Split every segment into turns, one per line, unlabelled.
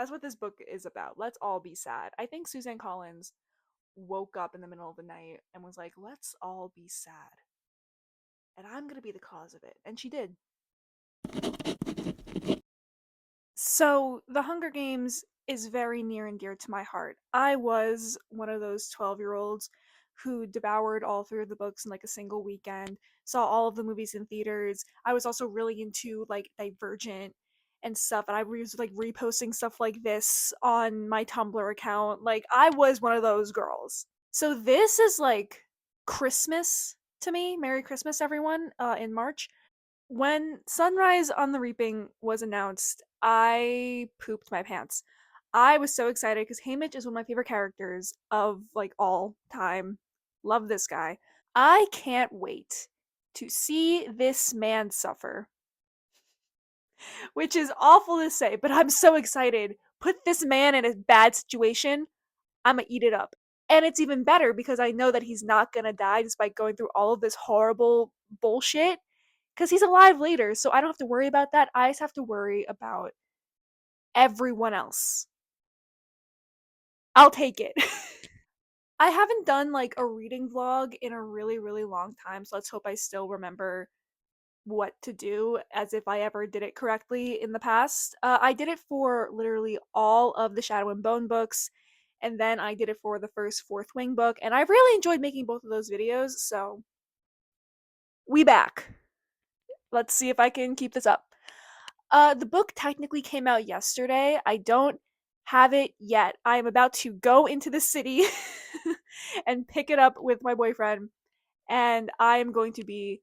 That's what this book is about. Let's all be sad. I think Suzanne Collins woke up in the middle of the night and was like, let's all be sad. And I'm going to be the cause of it. And she did. So, The Hunger Games is very near and dear to my heart. I was one of those 12-year-olds who devoured all three of the books in like a single weekend, saw all of the movies in theaters. I was also really into like Divergent and stuff, and I was like reposting stuff like this on my Tumblr account. Like, I was one of those girls. So, this is like Christmas to me. Merry Christmas, everyone, in March. When Sunrise on the Reaping was announced, I pooped my pants. I was so excited because Haymitch is one of my favorite characters of like all time. Love this guy. I can't wait to see this man suffer, which is awful to say, but I'm so excited. Put this man in a bad situation, I'm gonna eat it up. And it's even better because I know that he's not gonna die despite going through all of this horrible bullshit because he's alive later, so I don't have to worry about that. I just have to worry about everyone else. I'll take it. I haven't done like a reading vlog in a really, really long time, so let's hope I still remember what to do as if I ever did it correctly in the past. I did it for literally all of the Shadow and Bone books, and then I did it for the first Fourth Wing book, and I really enjoyed making both of those videos, so we back. Let's see if I can keep this up. The book technically came out yesterday. I don't have it yet. I am about to go into the city and pick it up with my boyfriend, and I am going to be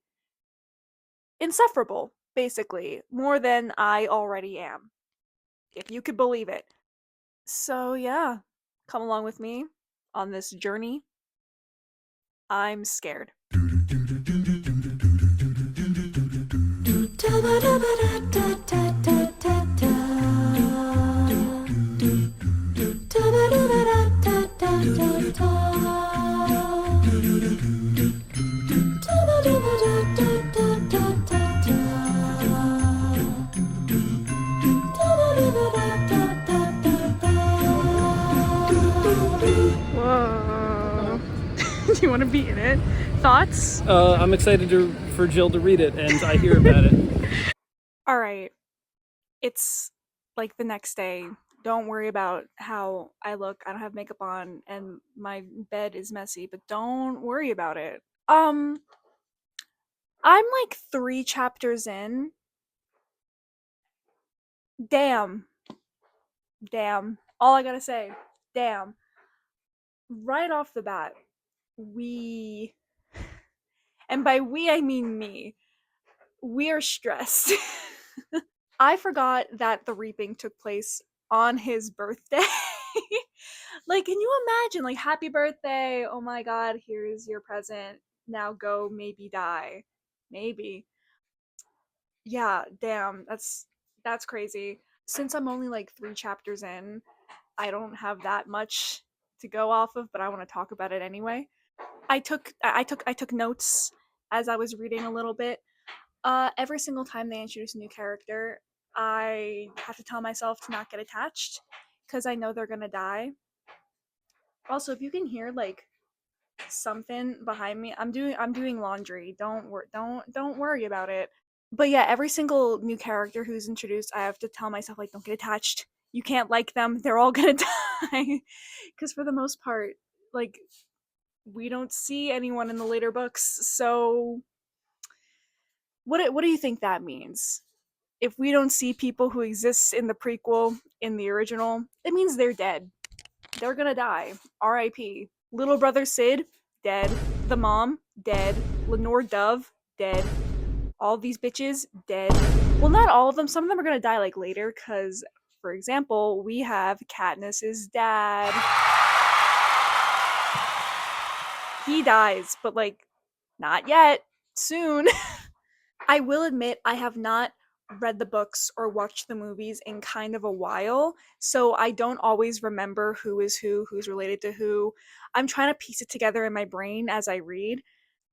insufferable, basically, more than I already am, if you could believe it. So, yeah, come along with me on this journey. I'm scared. Whoa. Do you want to be in it? Thoughts?
I'm excited for Jill to read it, and I hear about it.
Alright. It's like the next day. Don't worry about how I look. I don't have makeup on and my bed is messy, but don't worry about it. I'm like 3 chapters in. Damn. Damn. All I gotta say. Damn. Right off the bat, we, and by we I mean me, we are stressed. I forgot that the reaping took place on his birthday. Like, can you imagine? Like, happy birthday. Oh my god, here's your present. Now go, maybe die. Maybe. Yeah, damn. That's crazy. Since I'm only like 3 chapters in, I don't have that much to go off of, but I want to talk about it anyway. I took notes as I was reading a little bit. Every single time they introduce a new character, I have to tell myself to not get attached because I know they're gonna die. Also, if you can hear like something behind me, I'm doing laundry. Don't worry about it. But yeah, every single new character who's introduced, I have to tell myself like don't get attached. You can't like them. They're all gonna die. Because for the most part, like we don't see anyone in the later books. So what do you think that means? If we don't see people who exist in the prequel in the original, it means they're dead. They're gonna die. R.I.P. Little brother Sid, dead. The mom, dead. Lenore Dove, dead. All these bitches, dead. Well, not all of them. Some of them are gonna die like later, because, for example, we have Katniss's dad. He dies, but like, not yet. Soon. I will admit I have not read the books or watched the movies in kind of a while, so I don't always remember who is who, who's related to who. I'm trying to piece it together in my brain as I read.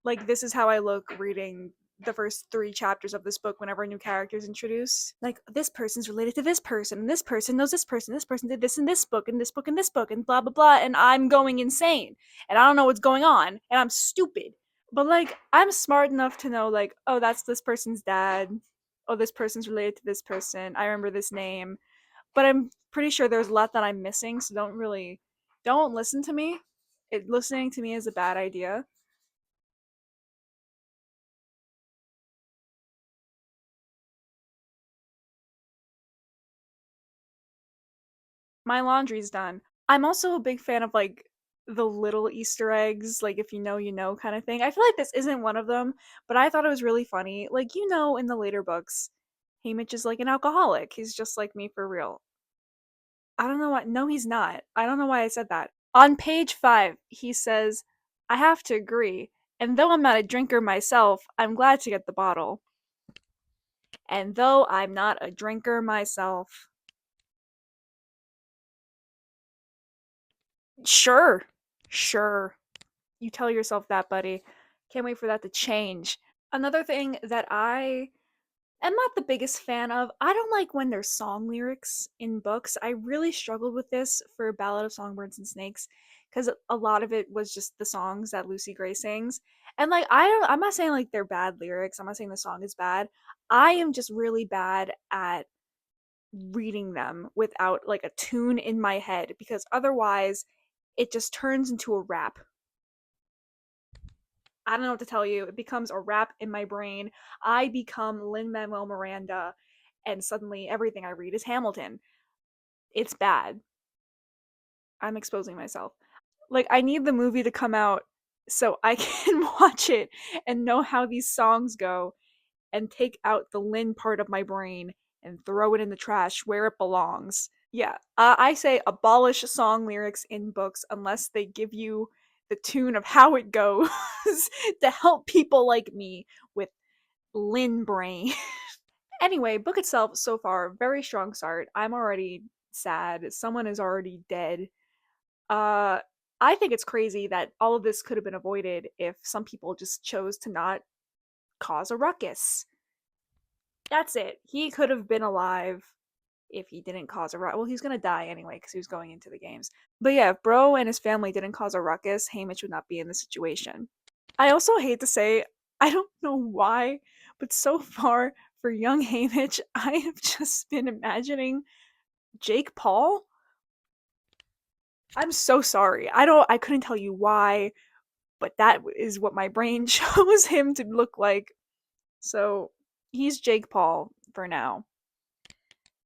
Like, this is how I look reading the first 3 chapters of this book whenever a new character is introduced. Like, this person's related to this person, and this person knows this person did this in this book, and this book, and this book, and blah, blah, blah, and I'm going insane. And I don't know what's going on, and I'm stupid. But, like, I'm smart enough to know, like, oh, that's this person's dad. Oh, this person's related to this person. I remember this name. But I'm pretty sure there's a lot that I'm missing, so don't listen to me. Listening to me is a bad idea. My laundry's done. I'm also a big fan of like the little Easter eggs, like if you know, you know kind of thing. I feel like this isn't one of them, but I thought it was really funny. Like, in the later books, Haymitch is like an alcoholic. He's just like me for real. I don't know why. No, he's not. I don't know why I said that. On page 5, he says, I have to agree. And though I'm not a drinker myself, I'm glad to get the bottle. And though I'm not a drinker myself. Sure. Sure. You tell yourself that, buddy. Can't wait for that to change. Another thing that I am not the biggest fan of, I don't like when there's song lyrics in books. I really struggled with this for Ballad of Songbirds and Snakes because a lot of it was just the songs that Lucy Gray sings. And like I'm not saying like they're bad lyrics. I'm not saying the song is bad. I am just really bad at reading them without like a tune in my head because otherwise it just turns into a rap. I don't know what to tell you. It becomes a rap in my brain. I become Lin-Manuel Miranda, and suddenly everything I read is Hamilton. It's bad. I'm exposing myself. Like, I need the movie to come out so I can watch it and know how these songs go and take out the Lin part of my brain and throw it in the trash where it belongs. Yeah, I say abolish song lyrics in books unless they give you the tune of how it goes to help people like me with Lin brain. Anyway, book itself so far, very strong start. I'm already sad. Someone is already dead. Uh, I think it's crazy that all of this could have been avoided if some people just chose to not cause a ruckus. That's it. He could have been alive if he didn't cause a ruckus. Well, he's gonna die anyway because he was going into the games. But yeah, if Bro and his family didn't cause a ruckus, Haymitch would not be in this situation. I also hate to say, I don't know why, but so far for young Haymitch, I have just been imagining Jake Paul. I'm so sorry. I couldn't tell you why, but that is what my brain chose him to look like. So he's Jake Paul for now.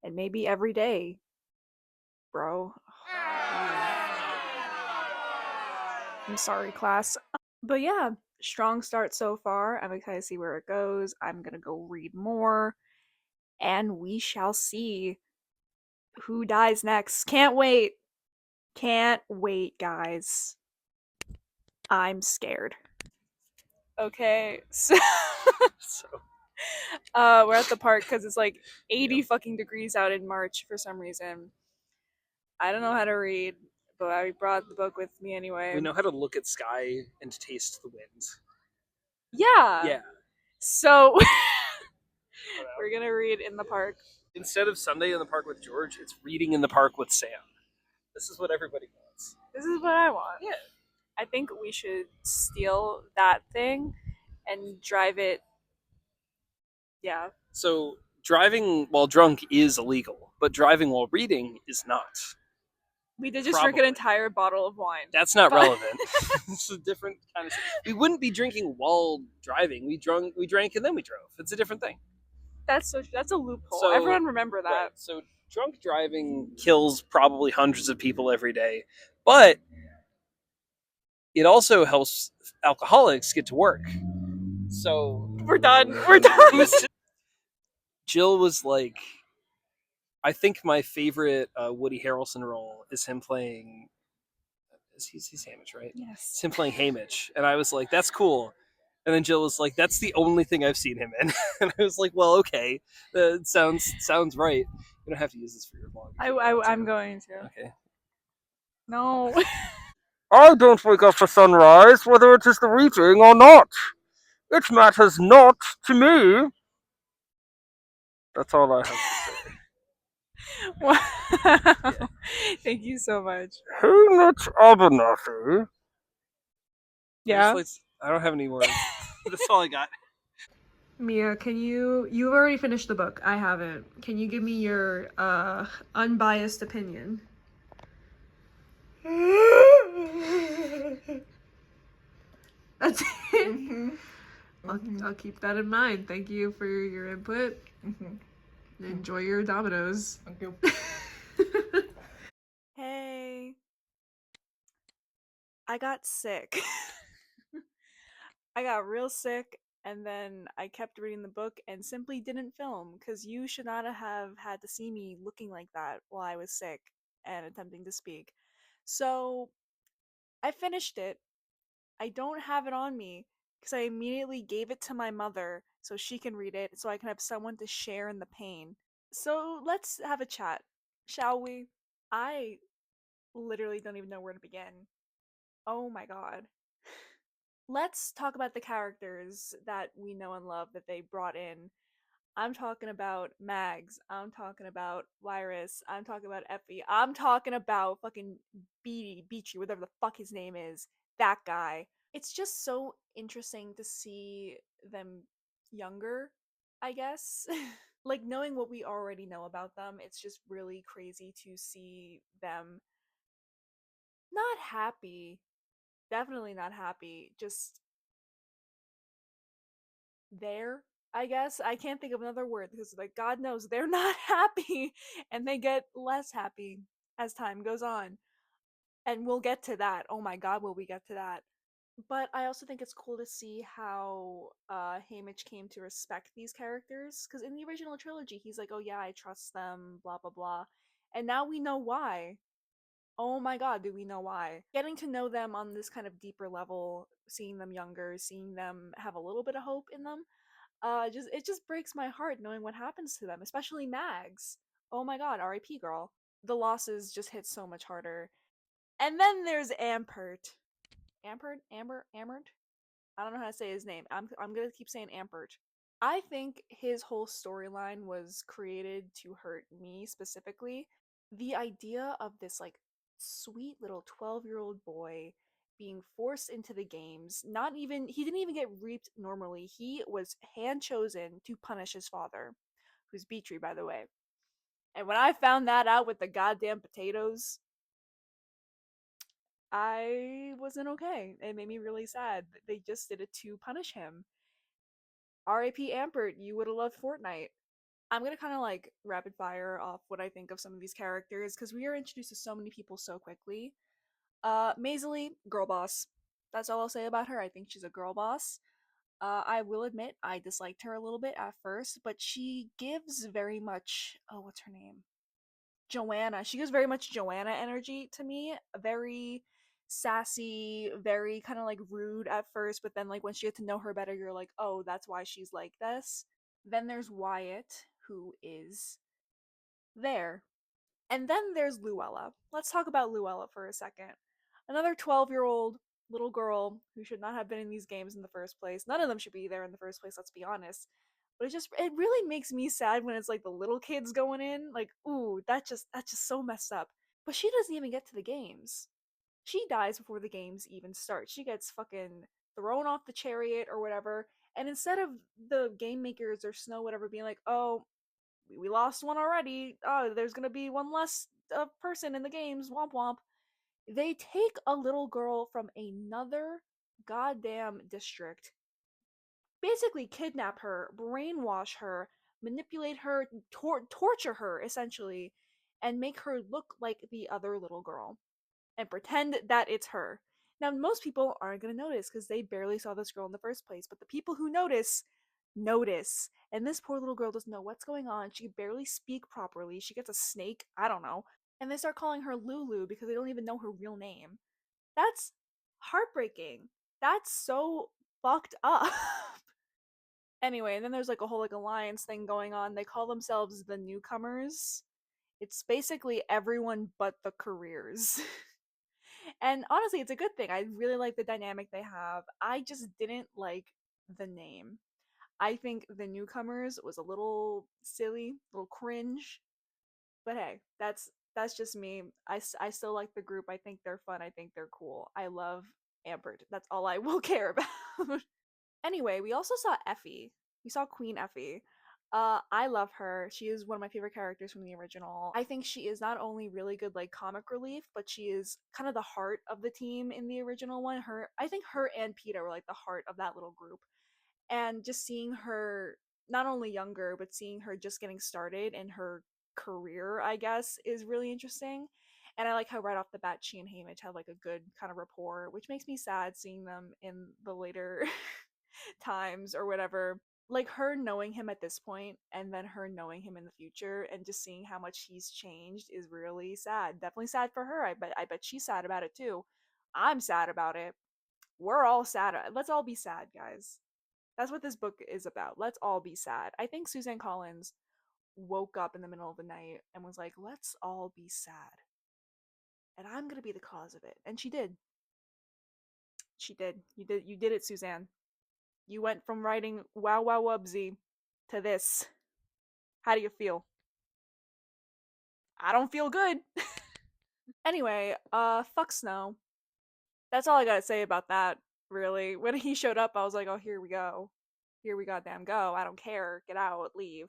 And maybe every day, bro. I'm sorry, class. But yeah, strong start so far. I'm excited to see where it goes. I'm gonna go read more, and we shall see who dies next. Can't wait. Can't wait, guys. I'm scared. Okay, so, we're at the park because it's like 80 fucking degrees out in March for some reason. I don't know how to read, but I brought the book with me anyway.
We know how to look at sky and taste the wind.
Yeah.
Yeah.
So we're gonna read in the park.
Instead of Sunday in the park with George, it's reading in the park with Sam. This is what everybody wants.
This is what I want.
Yeah.
I think we should steal that thing and drive it. Yeah.
So driving while drunk is illegal, but driving while reading is not.
We did just drink an entire bottle of wine.
That's not relevant. It's a different kind of. We wouldn't be drinking while driving. We drank, and then we drove. It's a different thing.
That's a loophole. So, everyone remember that.
Right, so drunk driving kills probably hundreds of people every day, but it also helps alcoholics get to work. So
we're done. We're done.
Jill was like, I think my favorite Woody Harrelson role is him playing. He's Haymitch, right?
Yes.
It's him playing Haymitch, and I was like, "That's cool." And then Jill was like, "That's the only thing I've seen him in." And I was like, "Well, okay, that sounds right. You don't have to use this for your vlog.
I'm going to.
Okay.
No.
I don't wake up for sunrise, whether it is the reading or not. It matters not to me. That's all I have to say.
Wow.
Yeah.
Thank you so much.
Hey, Mitch Abernathy.
Yeah.
I don't have any words. That's all I got.
Mia, you've already finished the book. I haven't. Can you give me your unbiased opinion? That's it. I'll keep that in mind. Thank you for your input. Enjoy your Dominoes. Thank you. Hey, I got sick. I got real sick, and then I kept reading the book and simply didn't film because you should not have had to see me looking like that while I was sick and attempting to speak. So I finished it. I don't have it on me because I immediately gave it to my mother so she can read it so I can have someone to share in the pain. So let's have a chat, shall we? I literally don't even know where to begin. Oh my god. Let's talk about the characters that we know and love that they brought in. I'm talking about Mags. I'm talking about Virus. I'm talking about Effie. I'm talking about fucking Beachy, whatever the fuck his name is. That guy. It's just so interesting to see them younger, I guess. Like knowing what we already know about them, it's just really crazy to see them not happy. Definitely not happy. Just there, I guess. I can't think of another word because, like, God knows they're not happy and they get less happy as time goes on. And we'll get to that. Oh my god, will we get to that? But I also think it's cool to see how Haymitch came to respect these characters. Because in the original trilogy, he's like, oh yeah, I trust them, blah, blah, blah. And now we know why. Oh my god, do we know why? Getting to know them on this kind of deeper level, seeing them younger, seeing them have a little bit of hope in them, just it just breaks my heart knowing what happens to them, especially Mags. Oh my god, R.I.P. girl. The losses just hit so much harder. And then there's Ampert. Ampert? Amber? Amert? I don't know how to say his name. I'm gonna keep saying Ampert. I think his whole storyline was created to hurt me specifically. The idea of this like sweet little 12-year-old boy being forced into the games, not even he didn't even get reaped normally. He was hand chosen to punish his father, who's Beatree by the way. And when I found that out with the goddamn potatoes, I wasn't okay. It made me really sad. They just did it to punish him. R.I.P. Ampert, you would have loved Fortnite. I'm gonna kind of like rapid fire off what I think of some of these characters because we are introduced to so many people so quickly. Maisley, girl boss. That's all I'll say about her. I think she's a girl boss. I will admit I disliked her a little bit at first, but she gives very much. Oh, what's her name? Joanna. She gives very much Joanna energy to me. Very sassy, very kind of like rude at first, but then like once you get to know her better, you're like, oh, that's why she's like this. Then there's Wyatt, who is there. And then there's Luella. Let's talk about Luella for a second. Another 12-year-old little girl who should not have been in these games in the first place. None of them should be there in the first place, let's be honest. But it really makes me sad when it's like the little kids going in. Like, ooh, that's just so messed up. But she doesn't even get to the games. She dies before the games even start. She gets fucking thrown off the chariot or whatever. And instead of the game makers or Snow whatever being like, oh, we lost one already. Oh, there's gonna be one less person in the games. Womp womp. They take a little girl from another goddamn district, basically kidnap her, brainwash her, manipulate her, torture her essentially, and make her look like the other little girl and pretend that it's her. Now, most people aren't going to notice because they barely saw this girl in the first place, but the people who notice, notice. And this poor little girl doesn't know what's going on. She can barely speak properly. She gets a snake, I don't know. And they start calling her Lulu because they don't even know her real name. That's heartbreaking. That's so fucked up. Anyway, and then there's like a whole like alliance thing going on. They call themselves the newcomers. It's basically everyone but the careers. And honestly, it's a good thing. I really like the dynamic they have. I just didn't like the name. I think the newcomers was a little silly, a little cringe, but hey, that's just me. I still like the group. I think they're fun. I think they're cool. I love Ambert. That's all I will care about. Anyway, we also saw Effie. We saw Queen Effie. I love her. She is one of my favorite characters from the original. I think she is not only really good like comic relief, but she is kind of the heart of the team in the original one. I think her and Peeta were like the heart of that little group. And just seeing her not only younger, but seeing her just getting started in her career, I guess, is really interesting. And I like how right off the bat she and Haymitch have like a good kind of rapport, which makes me sad seeing them in the later times or whatever. Like her knowing him at this point and then her knowing him in the future and just seeing how much he's changed is really sad. Definitely sad for her. I bet she's sad about it too. I'm sad about it. We're all sad. Let's all be sad, guys. That's what this book is about. Let's all be sad. I think Suzanne Collins woke up in the middle of the night and was like, let's all be sad. And I'm going to be the cause of it. And she did. She did. You did it, Suzanne. You went from writing Wow Wow Wubsy to this. How do you feel? I don't feel good. Anyway, fuck Snow. That's all I gotta say about that, really. When he showed up, I was like, oh, here we go. Here we goddamn go. I don't care. Get out. Leave.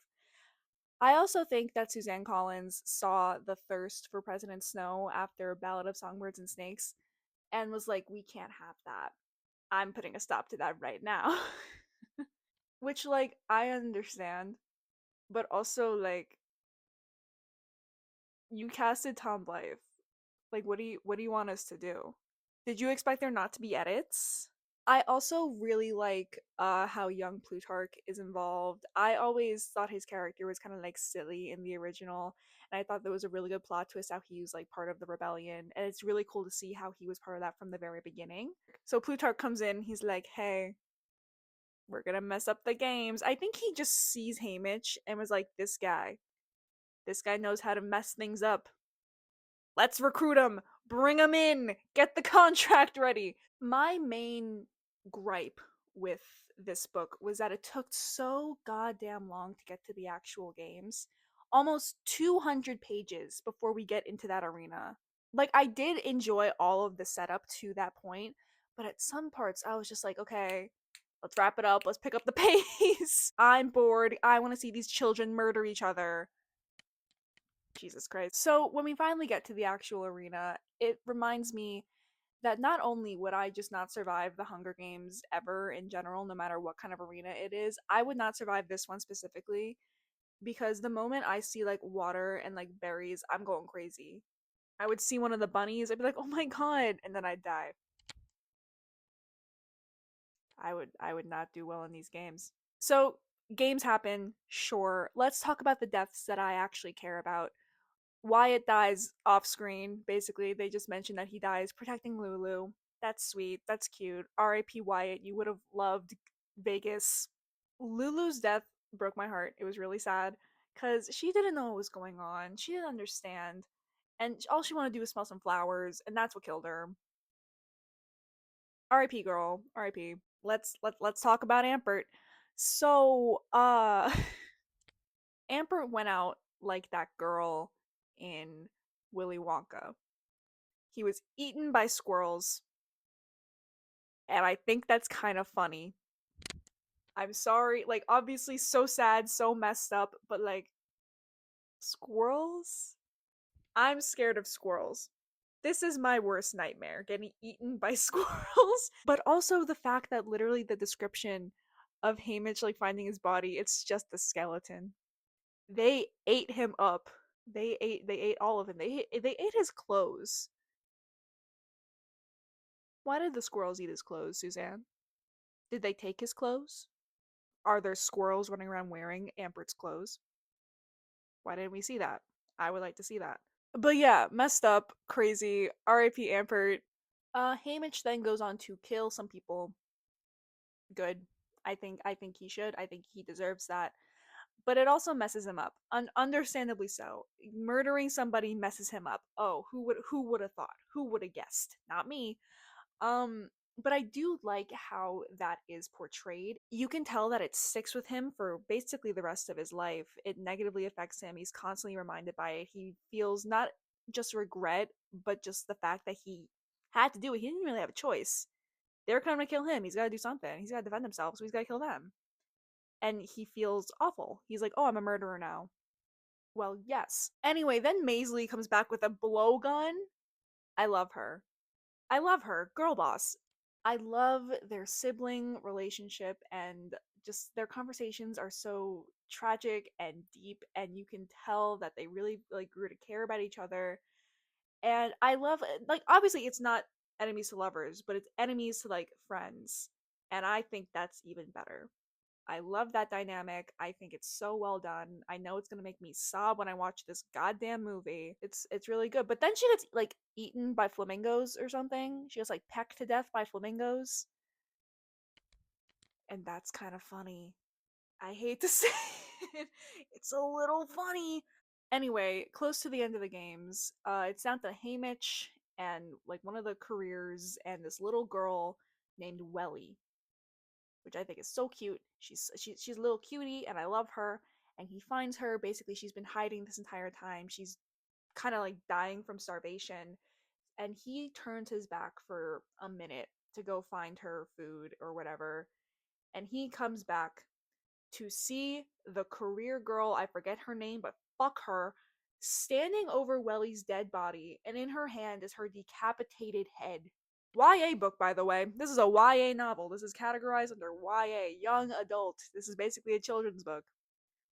I also think that Suzanne Collins saw the thirst for President Snow after Ballad of Songbirds and Snakes and was like, we can't have that. I'm putting a stop to that right now. Which, like, I understand, but also, like, you casted Tom Blythe. Like, what do you want us to do? Did you expect there not to be edits? I also really like how young Plutarch is involved. I always thought his character was kind of like silly in the original, and I thought there was a really good plot twist how he was like part of the rebellion, and it's really cool to see how he was part of that from the very beginning. So Plutarch comes in, he's like, "Hey, we're gonna mess up the games." I think he just sees Haymitch and was like, this guy knows how to mess things up. Let's recruit him. Bring him in. Get the contract ready. My main gripe with this book was that it took so goddamn long to get to the actual games. Almost 200 pages before we get into that arena. Like, I did enjoy all of the setup to that point, but at some parts I was just like, okay, let's wrap it up. Let's pick up the pace. I'm bored. I want to see these children murder each other. Jesus Christ. So, when we finally get to the actual arena, it reminds me that not only would I just not survive the Hunger Games ever in general, no matter what kind of arena it is, I would not survive this one specifically because the moment I see like water and like berries, I'm going crazy. I would see one of the bunnies, I'd be like, "Oh my god," and then I'd die. I would not do well in these games. So, games happen, sure. Let's talk about the deaths that I actually care about. Wyatt dies off screen. Basically, they just mentioned that he dies protecting Lulu. That's sweet. That's cute. R.I.P. Wyatt. You would have loved Vegas. Lulu's death broke my heart. It was really sad because she didn't know what was going on. She didn't understand, and all she wanted to do was smell some flowers, and that's what killed her. R.I.P. girl. R.I.P. Let's talk about Ampert. So, Ampert went out like that girl in Willy Wonka. He was eaten by squirrels, and I think that's kind of funny. I'm sorry, like, obviously, so sad, so messed up, but like, squirrels? I'm scared of squirrels. This is my worst nightmare, getting eaten by squirrels. But also the fact that literally the description of Haymitch like finding his body, it's just a skeleton. They ate him up. They ate all of him. They ate his clothes. Why did the squirrels eat his clothes, Suzanne? Did they take his clothes? Are there squirrels running around wearing Ambert's clothes? Why didn't we see that? I would like to see that. But yeah, messed up, crazy. R.I.P. Ampert. Haymitch then goes on to kill some people. Good. I think he should. I think he deserves that. But it also messes him up. Understandably so. Murdering somebody messes him up. Oh, who would have thought? Who would have guessed? Not me. But I do like how that is portrayed. You can tell that it sticks with him for basically the rest of his life. It negatively affects him. He's constantly reminded by it. He feels not just regret, but just the fact that he had to do it. He didn't really have a choice. They're coming to kill him. He's got to do something. He's got to defend himself, so he's got to kill them. And he feels awful. He's like, oh, I'm a murderer now. Well, yes. Anyway, then Maisley comes back with a blowgun. I love her. I love her. Girl boss. I love their sibling relationship, and just their conversations are so tragic and deep, and you can tell that they really like grew to care about each other. And I love, like, obviously it's not enemies to lovers, but it's enemies to like friends. And I think that's even better. I love that dynamic. I think it's so well done. I know it's gonna make me sob when I watch this goddamn movie. It's really good. But then she gets like eaten by flamingos or something. She gets like pecked to death by flamingos, and that's kind of funny. I hate to say it. It's a little funny. Anyway, close to the end of the games, it's down to Haymitch and like one of the careers and this little girl named Welly, which I think is so cute. She's a little cutie, and I love her. And he finds her. Basically, she's been hiding this entire time. She's kind of like dying from starvation, and he turns his back for a minute to go find her food or whatever. And he comes back to see the career girl. I forget her name, but fuck her. Standing over Welly's dead body, and in her hand is her decapitated head. YA book, by the way. This is a YA novel. This is categorized under YA, young adult. This is basically a children's book.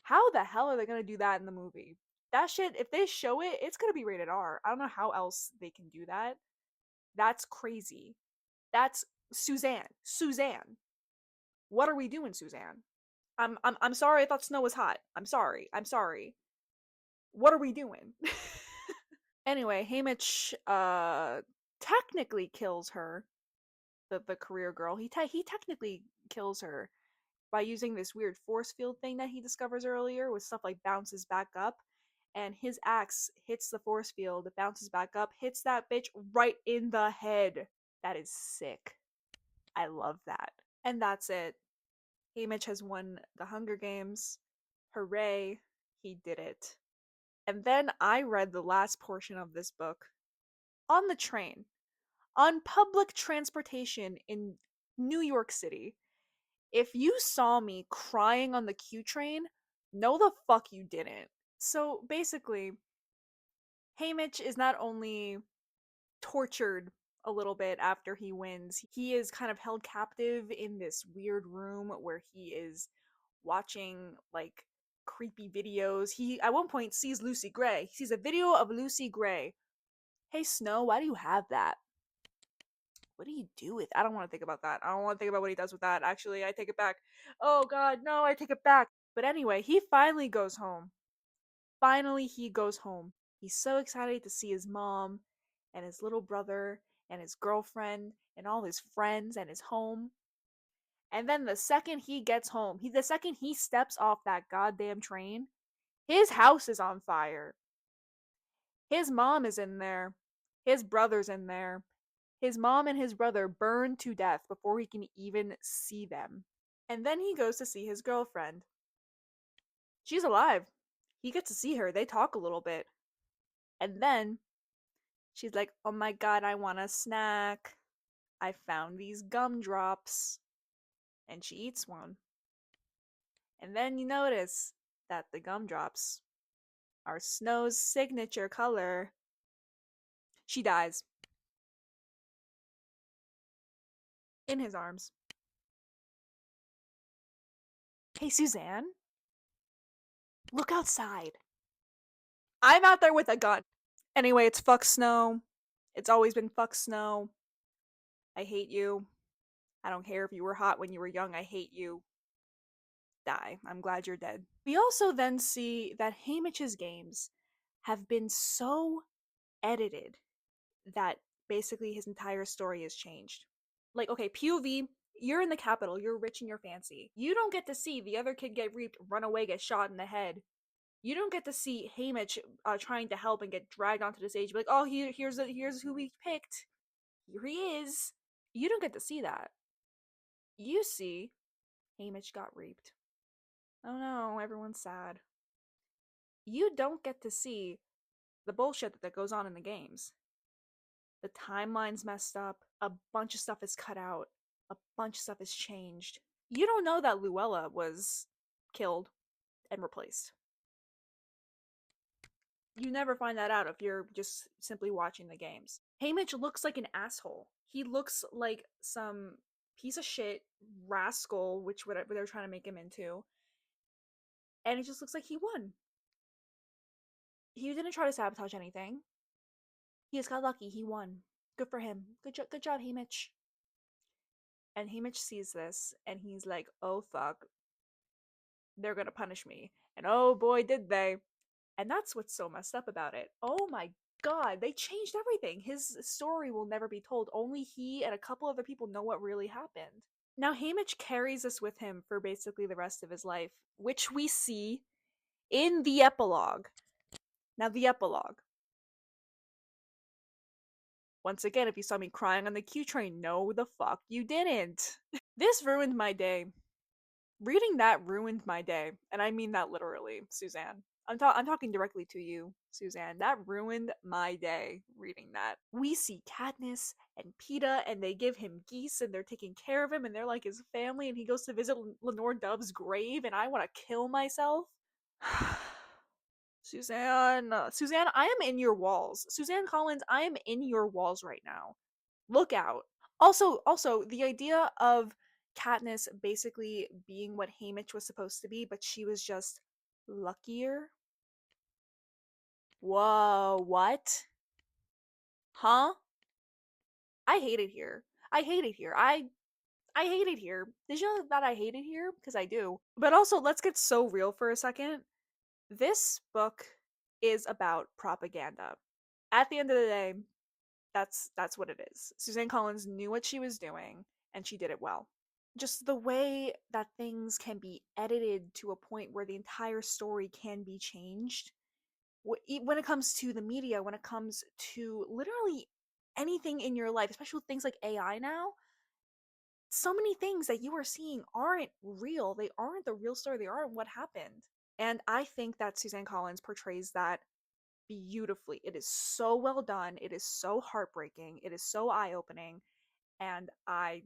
How the hell are they gonna do that in the movie? That shit, if they show it, it's gonna be rated R. I don't know how else they can do that. That's crazy. That's Suzanne. Suzanne. What are we doing, Suzanne? I'm sorry, I thought snow was hot. I'm sorry. I'm sorry. What are we doing? Anyway, Haymitch technically kills her, the career girl. He technically kills her by using this weird force field thing that he discovers earlier, with stuff like bounces back up, and his axe hits the force field, it bounces back up, hits that bitch right in the head. That is sick. I love that. And that's it. Haymitch has won the Hunger Games. Hooray, he did it. And then I read the last portion of this book on the train, on public transportation in New York City. If you saw me crying on the Q train, no the fuck you didn't. So basically, Haymitch is not only tortured a little bit after he wins, he is kind of held captive in this weird room where he is watching like creepy videos. He at one point sees Lucy Gray. He sees a video of Lucy Gray. Hey Snow, why do you have that? What do you do with? I don't want to think about that. I don't want to think about what he does with that. Actually, I take it back. Oh god, no, I take it back. But anyway, he finally goes home. Finally, he goes home. He's so excited to see his mom and his little brother and his girlfriend and all his friends and his home. And then the second he gets home, the second he steps off that goddamn train, his house is on fire. His mom is in there. His brother's in there. His mom and his brother burn to death before he can even see them. And then he goes to see his girlfriend. She's alive. He gets to see her. They talk a little bit. And then she's like, oh my god, I want a snack. I found these gumdrops. And she eats one. And then you notice that the gumdrops are Snow's signature color. She dies. In his arms. Hey, Suzanne? Look outside. I'm out there with a gun. Anyway, it's fuck Snow. It's always been fuck Snow. I hate you. I don't care if you were hot when you were young, I hate you. Die. I'm glad you're dead. We also then see that Haymitch's games have been so edited that basically his entire story has changed. Like, okay, POV, you're in the capital, you're rich and you're fancy. You don't get to see the other kid get reaped, run away, get shot in the head. You don't get to see Haymitch trying to help and get dragged onto the stage. Be like, oh, here's who we picked. Here he is. You don't get to see that. You see Haymitch got raped. Oh no, everyone's sad. You don't get to see the bullshit that goes on in the games. The timeline's messed up, a bunch of stuff is cut out, a bunch of stuff is changed. You don't know that Luella was killed and replaced. You never find that out if you're just simply watching the games. Haymitch looks like an asshole. He looks like some piece of shit rascal, which whatever they're trying to make him into, and it just looks like he won. He didn't try to sabotage anything. He just got lucky. He won. Good for him. Good job, Haymitch. And Haymitch sees this, and he's like, "Oh fuck, they're gonna punish me." And oh boy, did they! And that's what's so messed up about it. Oh my god, they changed everything. His story will never be told. Only he and a couple other people know what really happened. Now, Haymitch carries this with him for basically the rest of his life, which we see in the epilogue. Now, the epilogue. Once again, if you saw me crying on the Q train, no, the fuck you didn't. This ruined my day. Reading that ruined my day, and I mean that literally, Suzanne. I'm talking directly to you, Suzanne. That ruined my day reading that. We see Katniss and Peeta, and they give him geese, and they're taking care of him, and they're like his family, and he goes to visit Lenore Dove's grave, and I want to kill myself. Suzanne, I am in your walls. Suzanne Collins, I am in your walls right now. Look out. Also, the idea of Katniss basically being what Haymitch was supposed to be, but she was just luckier. Whoa, what? Huh? I hate it here. I hate it here. I hate it here. Did you know that I hate it here? Because I do. But also, let's get so real for a second. This book is about propaganda. At the end of the day, that's what it is. Suzanne Collins knew what she was doing, and she did it well. Just the way that things can be edited to a point where the entire story can be changed. When it comes to the media, when it comes to literally anything in your life, especially with things like AI now, so many things that you are seeing aren't real. They aren't the real story. They aren't what happened. And I think that Suzanne Collins portrays that beautifully. It is so well done. It is so heartbreaking. It is so eye-opening, and I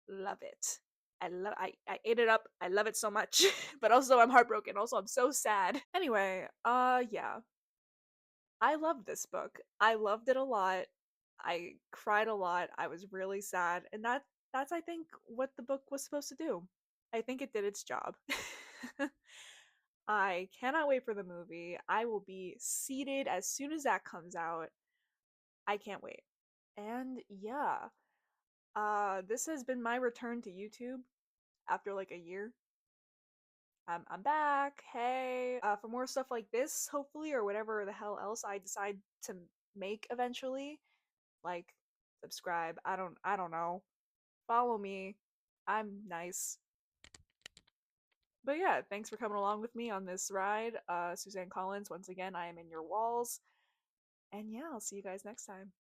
love it. I ate it up. I love it so much. But also I'm heartbroken. Also I'm so sad. Anyway, yeah. I loved this book. I loved it a lot. I cried a lot. I was really sad. And that's I think what the book was supposed to do. I think it did its job. I cannot wait for the movie. I will be seated as soon as that comes out. I can't wait. And yeah, this has been my return to YouTube after like a year. I'm back. Hey, for more stuff like this, hopefully, or whatever the hell else I decide to make eventually. Like, subscribe. I don't know. Follow me. I'm nice. But yeah, thanks for coming along with me on this ride. Suzanne Collins, once again, I am in your walls. And yeah, I'll see you guys next time.